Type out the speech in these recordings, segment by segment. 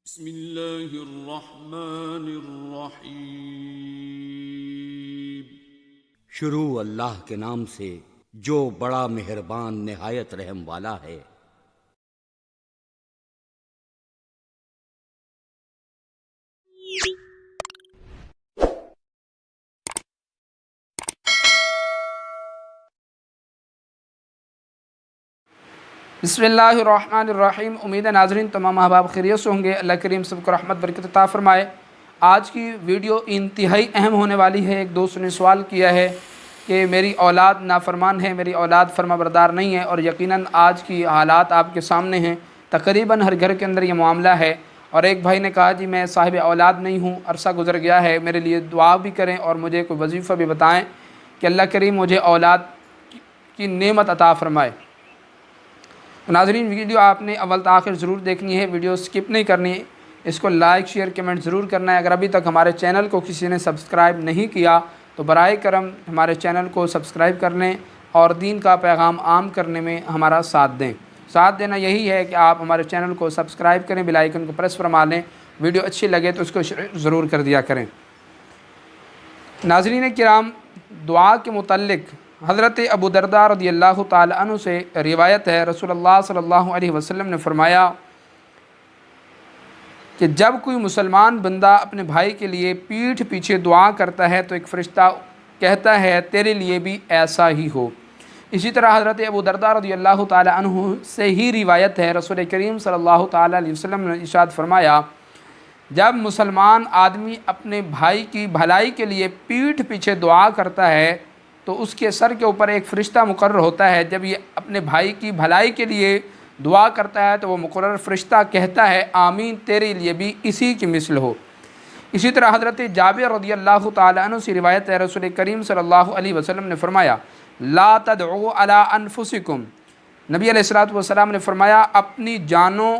بسم اللہ الرحمن الرحیم۔ شروع اللہ کے نام سے جو بڑا مہربان نہایت رحم والا ہے۔ بسم اللہ الرحمن الرحیم۔ امید ہے ناظرین تمام احباب خیریت سے ہوں گے۔ اللہ کریم سب کو رحمت برکت عطا فرمائے۔ آج کی ویڈیو انتہائی اہم ہونے والی ہے۔ ایک دوست نے سوال کیا ہے کہ میری اولاد نافرمان ہے، میری اولاد فرما بردار نہیں ہے، اور یقیناً آج کی حالات آپ کے سامنے ہیں، تقریباً ہر گھر کے اندر یہ معاملہ ہے۔ اور ایک بھائی نے کہا جی میں صاحب اولاد نہیں ہوں، عرصہ گزر گیا ہے، میرے لیے دعا بھی کریں اور مجھے کوئی وظیفہ بھی بتائیں کہ اللہ کریم مجھے اولاد کی نعمت عطا فرمائے۔ ناظرین ویڈیو آپ نے اول تاخیر ضرور دیکھنی ہے، ویڈیو سکپ نہیں کرنی ہے، اس کو لائک شیئر کمنٹ ضرور کرنا ہے۔ اگر ابھی تک ہمارے چینل کو کسی نے سبسکرائب نہیں کیا تو برائے کرم ہمارے چینل کو سبسکرائب کر لیں اور دین کا پیغام عام کرنے میں ہمارا ساتھ دیں۔ ساتھ دینا یہی ہے کہ آپ ہمارے چینل کو سبسکرائب کریں، بیل آئیکن کو پریس فرما لیں، ویڈیو اچھی لگے تو اس کو ضرور کر دیا کریں۔ ناظرین کرام، دعا کے متعلق حضرت ابو درداء رضی اللہ تعالی عنہ سے روایت ہے، رسول اللہ صلی اللہ علیہ وسلم نے فرمایا کہ جب کوئی مسلمان بندہ اپنے بھائی کے لیے پیٹھ پیچھے دعا کرتا ہے تو ایک فرشتہ کہتا ہے تیرے لیے بھی ایسا ہی ہو۔ اسی طرح حضرت ابو درداء رضی اللہ تعالی عنہ سے ہی روایت ہے، رسول کریم صلی اللہ تعالی علیہ وسلم نے ارشاد فرمایا جب مسلمان آدمی اپنے بھائی کی بھلائی کے لیے پیٹھ پیچھے دعا کرتا ہے تو اس کے سر کے اوپر ایک فرشتہ مقرر ہوتا ہے۔ جب یہ اپنے بھائی کی بھلائی کے لیے دعا کرتا ہے تو وہ مقرر فرشتہ کہتا ہے آمین تیرے لیے بھی اسی کی مثل ہو۔ اسی طرح حضرت جابر رضی اللہ تعالی عنہ سے روایت ہے، رسول کریم صلی اللہ علیہ وسلم نے فرمایا لا تدعوا علی انفسکم، نبی علیہ الصلوۃ والسلام نے فرمایا اپنی جانوں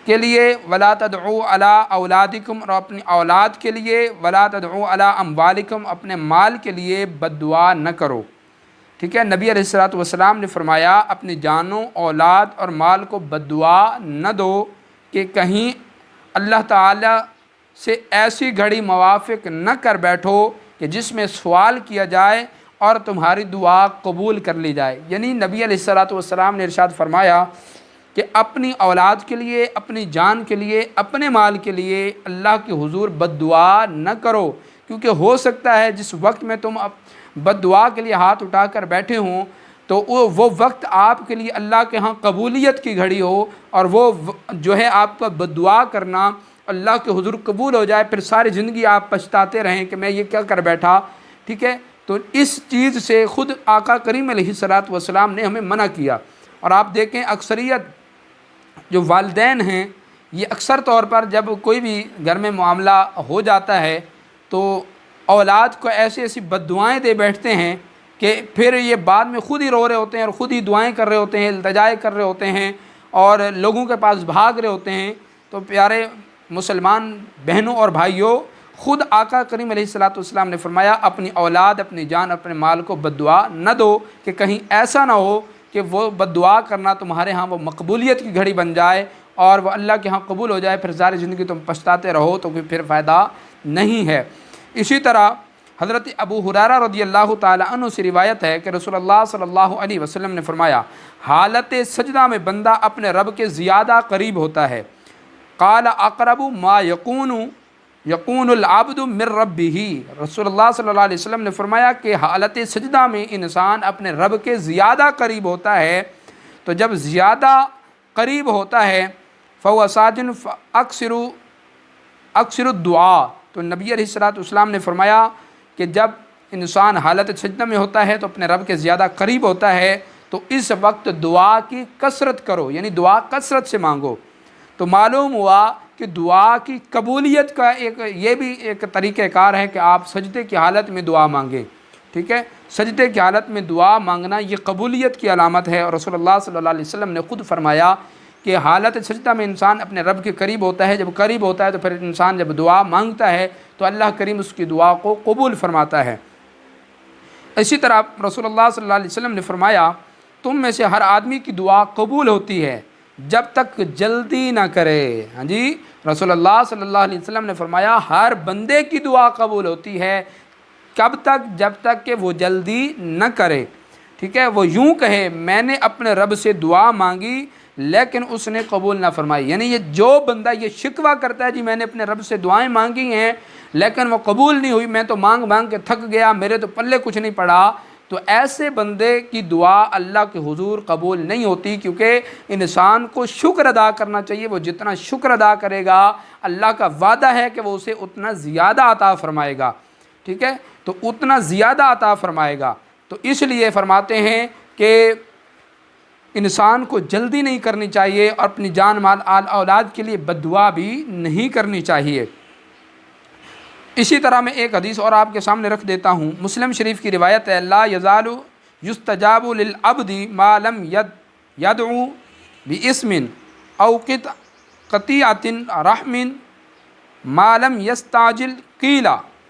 کے لیے ولا تدعوا علی اولادکم، اور اپنی اولاد کے لیے ولا تدعوا علی اموالکم، اپنے مال کے لیے بد دعا نہ کرو۔ ٹھیک ہے، نبی علیہ الصلوۃ والسلام نے فرمایا اپنی جانوں، اولاد اور مال کو بد دعا نہ دو کہ کہیں اللہ تعالی سے ایسی گھڑی موافق نہ کر بیٹھو کہ جس میں سوال کیا جائے اور تمہاری دعا قبول کر لی جائے۔ یعنی نبی علیہ الصلوۃ والسلام نے ارشاد فرمایا کہ اپنی اولاد کے لیے، اپنی جان کے لیے، اپنے مال کے لیے اللہ کے حضور بد دعا نہ کرو، کیونکہ ہو سکتا ہے جس وقت میں تم بد دعا کے لیے ہاتھ اٹھا کر بیٹھے ہوں تو وہ وقت آپ کے لیے اللہ کے ہاں قبولیت کی گھڑی ہو، اور وہ جو ہے آپ کا بد دعا کرنا اللہ کے حضور قبول ہو جائے، پھر ساری زندگی آپ پچھتاتے رہیں کہ میں یہ کیا کر بیٹھا۔ ٹھیک ہے، تو اس چیز سے خود آقا کریم علیہ الصلوۃ والسلام نے ہمیں منع کیا۔ اور آپ دیکھیں اکثریت جو والدین ہیں یہ اکثر طور پر جب کوئی بھی گھر میں معاملہ ہو جاتا ہے تو اولاد کو ایسی بد دعائیں دے بیٹھتے ہیں کہ پھر یہ بعد میں خود ہی رو رہے ہوتے ہیں اور خود ہی دعائیں کر رہے ہوتے ہیں، التجائیں کر رہے ہوتے ہیں اور لوگوں کے پاس بھاگ رہے ہوتے ہیں۔ تو پیارے مسلمان بہنوں اور بھائیوں، خود آقا کریم علیہ الصلوۃ والسلام نے فرمایا اپنی اولاد، اپنی جان، اپنے مال کو بد دعا نہ دو کہ کہیں ایسا نہ ہو کہ وہ بد دعا کرنا تمہارے ہاں وہ مقبولیت کی گھڑی بن جائے اور وہ اللہ کے ہاں قبول ہو جائے، پھر ساری زندگی تم پچھتاتے رہو تو پھر فائدہ نہیں ہے۔ اسی طرح حضرت ابو ہریرہ رضی اللہ تعالی عنہ سے روایت ہے کہ رسول اللہ صلی اللہ علیہ وسلم نے فرمایا حالت سجدہ میں بندہ اپنے رب کے زیادہ قریب ہوتا ہے۔ قال اقرب ما یقون العبد من ربہ، رسول اللہ صلی اللہ علیہ وسلم نے فرمایا کہ حالت سجدہ میں انسان اپنے رب کے زیادہ قریب ہوتا ہے۔ تو جب زیادہ قریب ہوتا ہے فهو ساجد اکثر الدعاء، تو نبی علیہ الصلوۃ والسلام نے فرمایا کہ جب انسان حالت سجدہ میں ہوتا ہے تو اپنے رب کے زیادہ قریب ہوتا ہے تو اس وقت دعا کی کثرت کرو، یعنی دعا کثرت سے مانگو۔ تو معلوم ہوا کہ دعا کی قبولیت کا یہ بھی ایک طریقہ کار ہے کہ آپ سجدے کی حالت میں دعا مانگیں۔ ٹھیک ہے، سجدے کی حالت میں دعا مانگنا یہ قبولیت کی علامت ہے، اور رسول اللہ صلی اللہ علیہ وسلم نے خود فرمایا کہ حالت سجدہ میں انسان اپنے رب کے قریب ہوتا ہے۔ جب قریب ہوتا ہے تو پھر انسان جب دعا مانگتا ہے تو اللہ کریم اس کی دعا کو قبول فرماتا ہے۔ اسی طرح رسول اللہ صلی اللہ علیہ وسلم نے فرمایا تم میں سے ہر آدمی کی دعا قبول ہوتی ہے جب تک جلدی نہ کرے۔ ہاں جی، رسول اللہ صلی اللہ علیہ وسلم نے فرمایا ہر بندے کی دعا قبول ہوتی ہے، کب تک؟ جب تک کہ وہ جلدی نہ کرے، ٹھیک ہے۔ وہ یوں کہے میں نے اپنے رب سے دعا مانگی لیکن اس نے قبول نہ فرمائی، یعنی یہ جو بندہ یہ شکوہ کرتا ہے جی میں نے اپنے رب سے دعائیں مانگی ہیں لیکن وہ قبول نہیں ہوئی، میں تو مانگ مانگ کے تھک گیا، میرے تو پلے کچھ نہیں پڑا، تو ایسے بندے کی دعا اللہ کے حضور قبول نہیں ہوتی، کیونکہ انسان کو شکر ادا کرنا چاہیے۔ وہ جتنا شکر ادا کرے گا اللہ کا وعدہ ہے کہ وہ اسے اتنا زیادہ عطا فرمائے گا، ٹھیک ہے، تو اتنا زیادہ عطا فرمائے گا۔ تو اس لیے فرماتے ہیں کہ انسان کو جلدی نہیں کرنی چاہیے اور اپنی جان مال اولاد کے لیے بد دعا بھی نہیں کرنی چاہیے۔ اسی طرح میں ایک حدیث اور آپ کے سامنے رکھ دیتا ہوں، مسلم شریف کی روایت ہے، لا یزال یستجاب للعبد ما لم یدعو باسم او قطیعۃ رحم ما لم یستعجل، قیل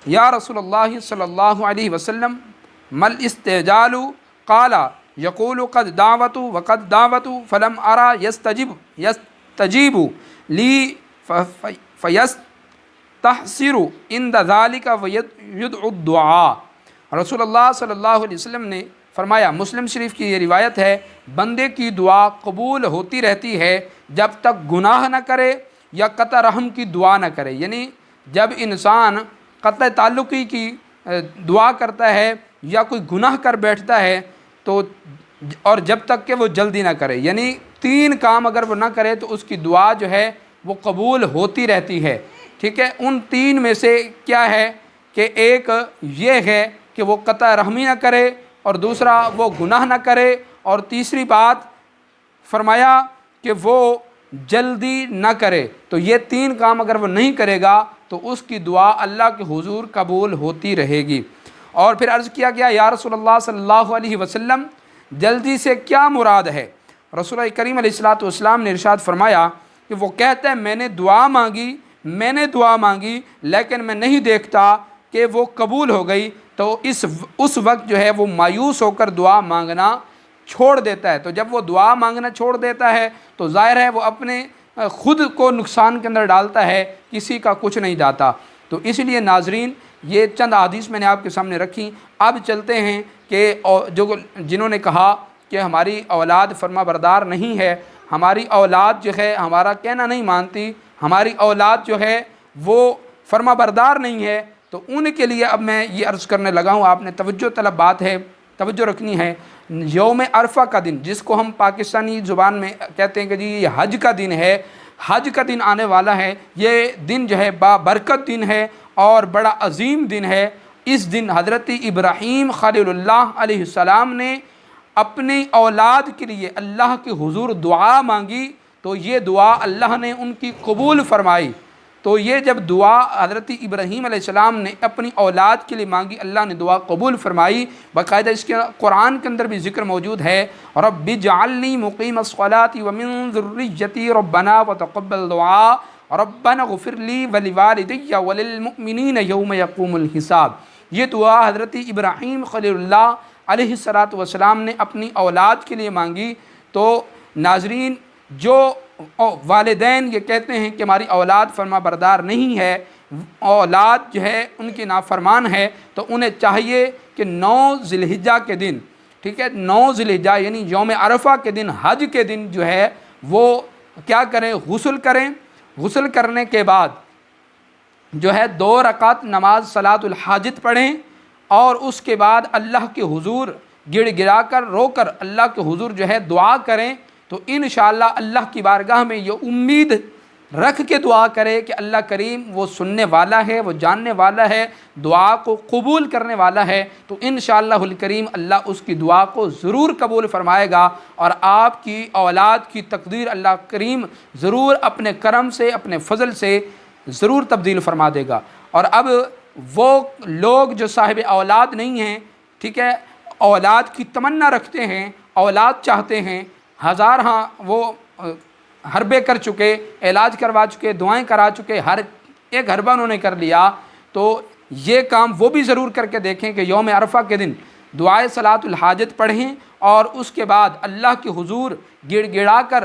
یا رسول اللہ صلی اللہ علیہ وسلم مل استعجال، قال یقول قد دعوت وقد دعوت فلم ارى یستجیب لی فیستحسر عند ذلك ویدعو الدعاء۔ رسول اللہ صلی اللہ علیہ وسلم نے فرمایا، مسلم شریف کی یہ روایت ہے، بندے کی دعا قبول ہوتی رہتی ہے جب تک گناہ نہ کرے یا قطع رحم کی دعا نہ کرے، یعنی جب انسان قطع تعلقی کی دعا کرتا ہے یا کوئی گناہ کر بیٹھتا ہے تو، اور جب تک کہ وہ جلدی نہ کرے، یعنی تین کام اگر وہ نہ کرے تو اس کی دعا جو ہے وہ قبول ہوتی رہتی ہے، ٹھیک ہے۔ ان تین میں سے کیا ہے کہ ایک یہ ہے کہ وہ قطع رحمی نہ کرے، اور دوسرا وہ گناہ نہ کرے، اور تیسری بات فرمایا کہ وہ جلدی نہ کرے۔ تو یہ تین کام اگر وہ نہیں کرے گا تو اس کی دعا اللہ کے حضور قبول ہوتی رہے گی۔ اور پھر عرض کیا گیا یا رسول اللہ صلی اللہ علیہ وسلم جلدی سے کیا مراد ہے؟ رسول کریم علیہ السلام نے ارشاد فرمایا کہ وہ کہتا ہے میں نے دعا مانگی لیکن میں نہیں دیکھتا کہ وہ قبول ہو گئی، تو اس وقت جو ہے وہ مایوس ہو کر دعا مانگنا چھوڑ دیتا ہے۔ تو جب وہ دعا مانگنا چھوڑ دیتا ہے تو ظاہر ہے وہ اپنے خود کو نقصان کے اندر ڈالتا ہے، کسی کا کچھ نہیں جاتا۔ تو اس لیے ناظرین یہ چند احادیث میں نے آپ کے سامنے رکھی۔ اب چلتے ہیں کہ جنہوں نے کہا کہ ہماری اولاد فرما بردار نہیں ہے، ہماری اولاد جو ہے ہمارا کہنا نہیں مانتی، ہماری اولاد جو ہے وہ فرما بردار نہیں ہے، تو ان کے لیے اب میں یہ عرض کرنے لگا ہوں، آپ نے توجہ طلب بات ہے، توجہ رکھنی ہے۔ یوم عرفہ کا دن، جس کو ہم پاکستانی زبان میں کہتے ہیں کہ جی یہ حج کا دن ہے، حج کا دن آنے والا ہے، یہ دن جو ہے بابرکت دن ہے اور بڑا عظیم دن ہے۔ اس دن حضرت ابراہیم خلیل اللہ علیہ السلام نے اپنی اولاد کے لیے اللہ کے حضور دعا مانگی، تو یہ دعا اللہ نے ان کی قبول فرمائی۔ تو یہ جب دعا حضرت ابراہیم علیہ السلام نے اپنی اولاد کے لیے مانگی، اللہ نے دعا قبول فرمائی۔ باقاعدہ اس کے قرآن کے اندر بھی ذکر موجود ہے، رب اجعلنی مقیم الصلاۃ ومن ذریتی ربنا وتقبل دعاء ربنا اغفر لی ولوالدی وللمؤمنین یوم یقوم الحساب۔ یہ دعا حضرت ابراہیم خلیل اللہ علیہ السلام نے اپنی اولاد کے لیے مانگی۔ تو ناظرین جو والدین یہ کہتے ہیں کہ ہماری اولاد فرما بردار نہیں ہے، اولاد جو ہے ان کی نافرمان ہے، تو انہیں چاہیے کہ 9 ذی الحجہ کے دن، ٹھیک ہے، 9 ذی الحجہ یعنی یوم عرفہ کے دن، حج کے دن جو ہے وہ کیا کریں، غسل کریں۔ غسل کرنے کے بعد جو ہے 2 رکعت نماز صلاۃ الحاجت پڑھیں، اور اس کے بعد اللہ کے حضور گڑ گڑا کر رو کر اللہ کے حضور جو ہے دعا کریں۔ تو انشاءاللہ اللہ کی بارگاہ میں یہ امید رکھ کے دعا کرے کہ اللہ کریم وہ سننے والا ہے، وہ جاننے والا ہے، دعا کو قبول کرنے والا ہے، تو انشاءاللہ الکریم اللہ اس کی دعا کو ضرور قبول فرمائے گا، اور آپ کی اولاد کی تقدیر اللہ کریم ضرور اپنے کرم سے، اپنے فضل سے ضرور تبدیل فرما دے گا۔ اور اب وہ لوگ جو صاحب اولاد نہیں ہیں، ٹھیک ہے، اولاد کی تمنا رکھتے ہیں، اولاد چاہتے ہیں، ہزار ہاں وہ حربے کر چکے، علاج کروا چکے، دعائیں کرا چکے، ہر ایک حربہ انہوں نے کر لیا، تو یہ کام وہ بھی ضرور کر کے دیکھیں کہ یوم عرفہ کے دن دعائے صلاۃ الحاجت پڑھیں، اور اس کے بعد اللہ کے حضور گڑ گڑا کر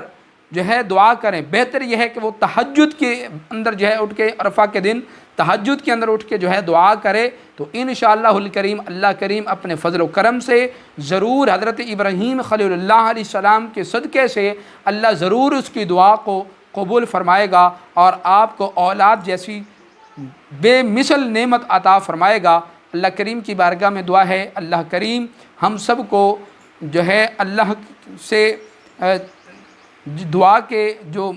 جو ہے دعا کریں۔ بہتر یہ ہے کہ وہ تہجد کے اندر جو ہے اٹھ کے، عرفہ کے دن تہجد کے اندر اٹھ کے جو ہے دعا کرے، تو انشاءاللہ الکریم اللہ کریم اپنے فضل و کرم سے ضرور حضرت ابراہیم خلیل اللہ علیہ السلام کے صدقے سے اللہ ضرور اس کی دعا کو قبول فرمائے گا اور آپ کو اولاد جیسی بے مثل نعمت عطا فرمائے گا۔ اللہ کریم کی بارگاہ میں دعا ہے، اللہ کریم ہم سب کو جو ہے اللہ سے دعا کے جو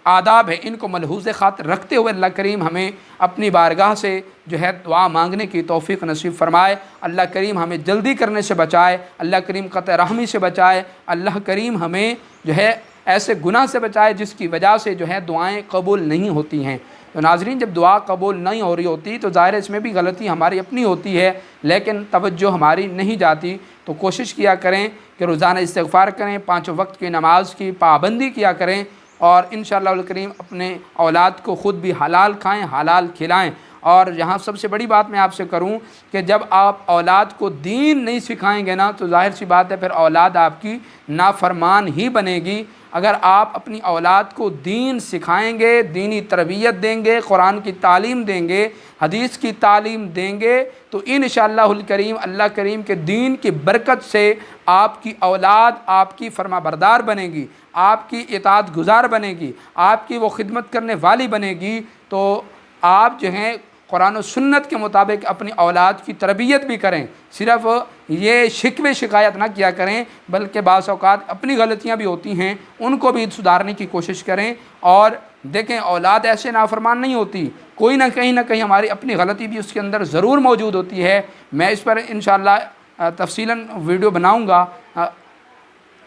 آداب ہیں ان کو ملحوظ خاطر رکھتے ہوئے اللہ کریم ہمیں اپنی بارگاہ سے جو ہے دعا مانگنے کی توفیق نصیب فرمائے۔ اللہ کریم ہمیں جلدی کرنے سے بچائے، اللہ کریم قطع رحمی سے بچائے، اللہ کریم ہمیں جو ہے ایسے گناہ سے بچائے جس کی وجہ سے جو ہے دعائیں قبول نہیں ہوتی ہیں۔ تو ناظرین، جب دعا قبول نہیں ہو رہی ہوتی تو ظاہر اس میں بھی غلطی ہماری اپنی ہوتی ہے، لیکن توجہ ہماری نہیں جاتی، تو کوشش کیا کریں کہ روزانہ استغفار کریں، 5 وقت کی نماز کی پابندی کیا کریں، اور انشاءاللہ الکریم اپنے اولاد کو خود بھی حلال کھائیں، حلال کھلائیں۔ اور یہاں سب سے بڑی بات میں آپ سے کروں کہ جب آپ اولاد کو دین نہیں سکھائیں گے نا تو ظاہر سی بات ہے پھر اولاد آپ کی نافرمان ہی بنے گی۔ اگر آپ اپنی اولاد کو دین سکھائیں گے، دینی تربیت دیں گے، قرآن کی تعلیم دیں گے، حدیث کی تعلیم دیں گے، تو انشاءاللہ الکریم اللہ کریم کے دین کی برکت سے آپ کی اولاد آپ کی فرما بردار بنے گی، آپ کی اطاعت گزار بنے گی، آپ کی وہ خدمت کرنے والی بنے گی۔ تو آپ جو ہیں قرآن و سنت کے مطابق اپنی اولاد کی تربیت بھی کریں، صرف یہ شکوے شکایت نہ کیا کریں، بلکہ بعض اوقات اپنی غلطیاں بھی ہوتی ہیں ان کو بھی سدھارنے کی کوشش کریں۔ اور دیکھیں اولاد ایسے نافرمان نہیں ہوتی، کوئی نہ کہیں ہماری اپنی غلطی بھی اس کے اندر ضرور موجود ہوتی ہے۔ میں اس پر انشاءاللہ تفصیلاً ویڈیو بناؤں گا۔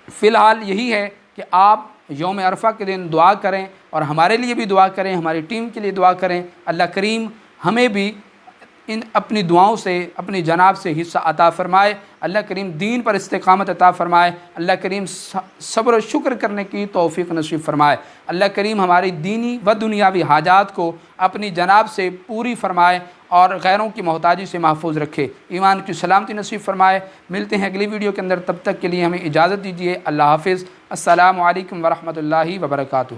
فی الحال یہی ہے کہ آپ یوم عرفہ کے دن دعا کریں اور ہمارے لیے بھی دعا کریں، ہماری ٹیم کے لیے دعا کریں۔ اللہ کریم ہمیں بھی ان اپنی دعاؤں سے اپنی جناب سے حصہ عطا فرمائے، اللہ کریم دین پر استقامت عطا فرمائے، اللہ کریم صبر و شکر کرنے کی توفیق نصیب فرمائے، اللہ کریم ہماری دینی و دنیاوی حاجات کو اپنی جناب سے پوری فرمائے اور غیروں کی محتاجی سے محفوظ رکھے، ایمان کی سلامتی نصیب فرمائے۔ ملتے ہیں اگلی ویڈیو کے اندر، تب تک کے لیے ہمیں اجازت دیجیے، اللہ حافظ، السلام علیکم ورحمۃ اللہ وبرکاتہ۔